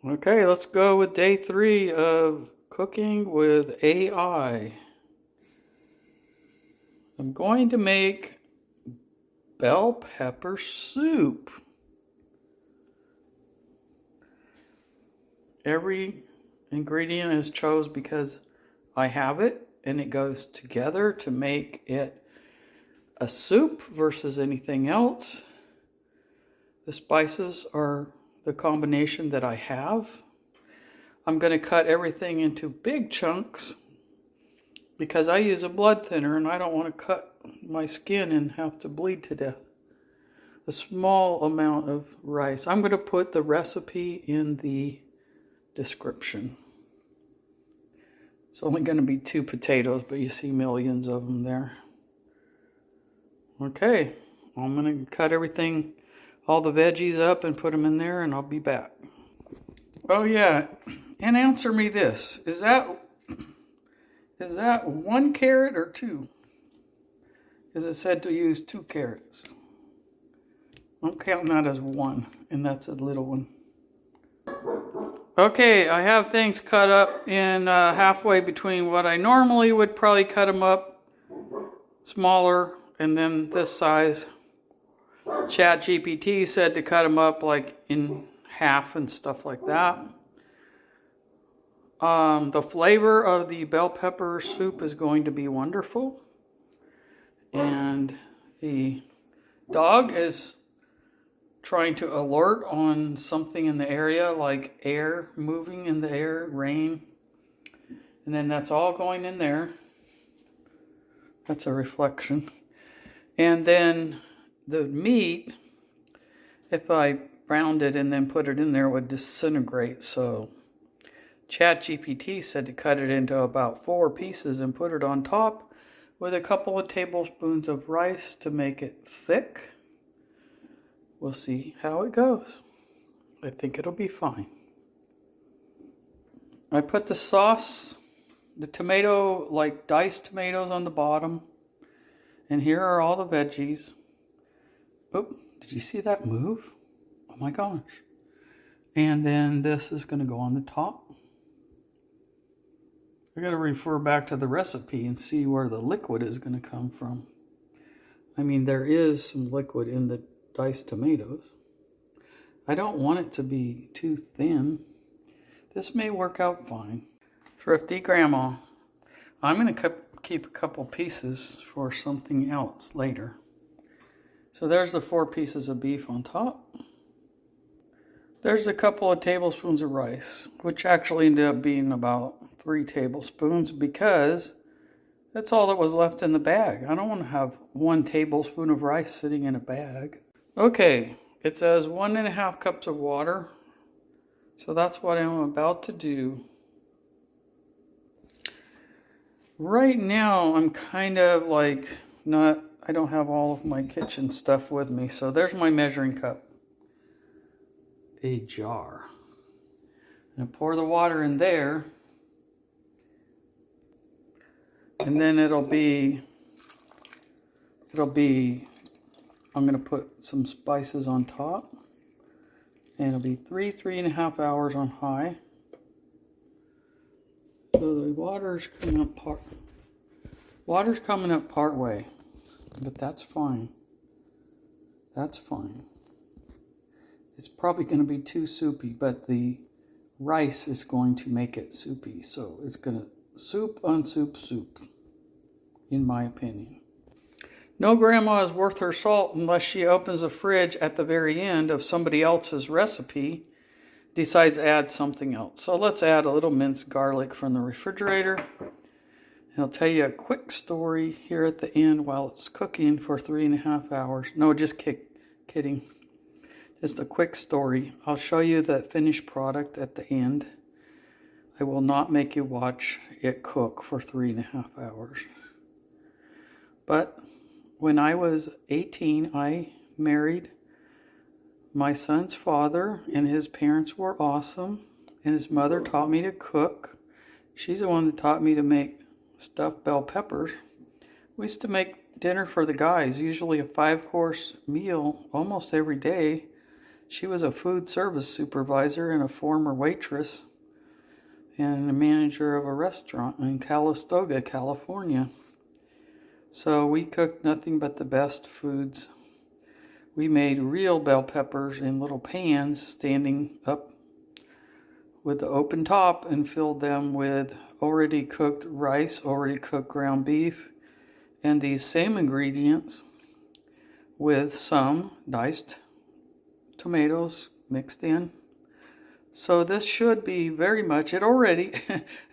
Okay, let's go with day 3 of cooking with AI. I'm going to make bell pepper soup. Every ingredient is chose because I have it and it goes together to make it a soup versus anything else. The spices are the combination that I have. I'm going to cut everything into big chunks because I use a blood thinner and I don't want to cut my skin and have to bleed to death. A small amount of rice. I'm going to put the recipe in the description. It's only going to be 2 potatoes, but you see millions of them there. Okay, I'm going to cut everything, all the veggies up and put them in there, and I'll be back. Oh yeah, and answer me this. Is that 1 carrot or 2? Because it said to use 2 carrots. I'm counting that as 1, and that's a little one. Okay, I have things cut up in halfway between what I normally would probably cut them up smaller and then this size. ChatGPT said to cut them up like in half and stuff like that. The flavor of the bell pepper soup is going to be wonderful. And the dog is trying to alert on something in the area, like air moving in the air, rain. And then that's all going in there. That's a reflection. And then the meat, if I browned it and then put it in there, it would disintegrate. So ChatGPT said to cut it into about 4 pieces and put it on top with a couple of tablespoons of rice to make it thick. We'll see how it goes. I think it'll be fine. I put the sauce, the tomato, like diced tomatoes on the bottom. And here are all the veggies. Oh, did you see that move? Oh my gosh. And then this is going to go on the top. I got to refer back to the recipe and see where the liquid is going to come from. I mean, there is some liquid in the diced tomatoes. I don't want it to be too thin. This may work out fine. Thrifty Grandma. I'm going to keep a couple pieces for something else later. So there's the 4 pieces of beef on top. There's a couple of tablespoons of rice, which actually ended up being about 3 tablespoons because that's all that was left in the bag. I don't want to have 1 tablespoon of rice sitting in a bag. Okay, it says 1.5 cups of water. So that's what I'm about to do. Right now, I'm kind of like I don't have all of my kitchen stuff with me. So there's my measuring cup. A jar. I'm going to pour the water in there. And then it'll be, I'm going to put some spices on top. And it'll be 3.5 hours on high. So the water's coming up part way. But that's fine. That's fine. It's probably going to be too soupy, but the rice is going to make it soupy. So it's going to soup on soup, in my opinion. No grandma is worth her salt unless she opens the fridge at the very end of somebody else's recipe, decides to add something else. So let's add a little minced garlic from the refrigerator. And I'll tell you a quick story here at the end while it's cooking for 3.5 hours. No, just kidding. Just a quick story. I'll show you the finished product at the end. I will not make you watch it cook for 3.5 hours. But when I was 18, I married my son's father, and his parents were awesome, and his mother taught me to cook. She's the one that taught me to make stuffed bell peppers. We used to make dinner for the guys, usually a 5-course meal almost every day. She was a food service supervisor and a former waitress and a manager of a restaurant in Calistoga, California. So we cooked nothing but the best foods. We made real bell peppers in little pans standing up with the open top and filled them with already cooked rice, already cooked ground beef, and these same ingredients with some diced tomatoes mixed in. So this should be very much, it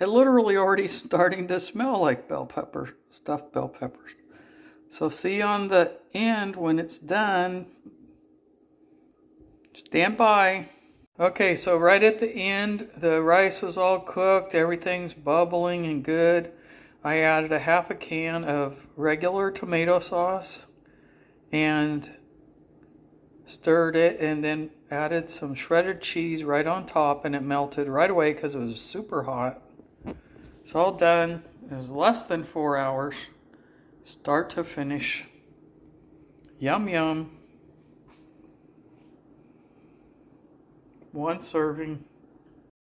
literally already starting to smell like bell pepper, stuffed bell peppers. So see on the end when it's done, stand by. Okay, so right at the end, the rice was all cooked, everything's bubbling and good. I added a half a can of regular tomato sauce and stirred it, and then added some shredded cheese right on top, and it melted right away because it was super hot. It's all done. It was less than 4 hours, start to finish. Yum yum. One serving.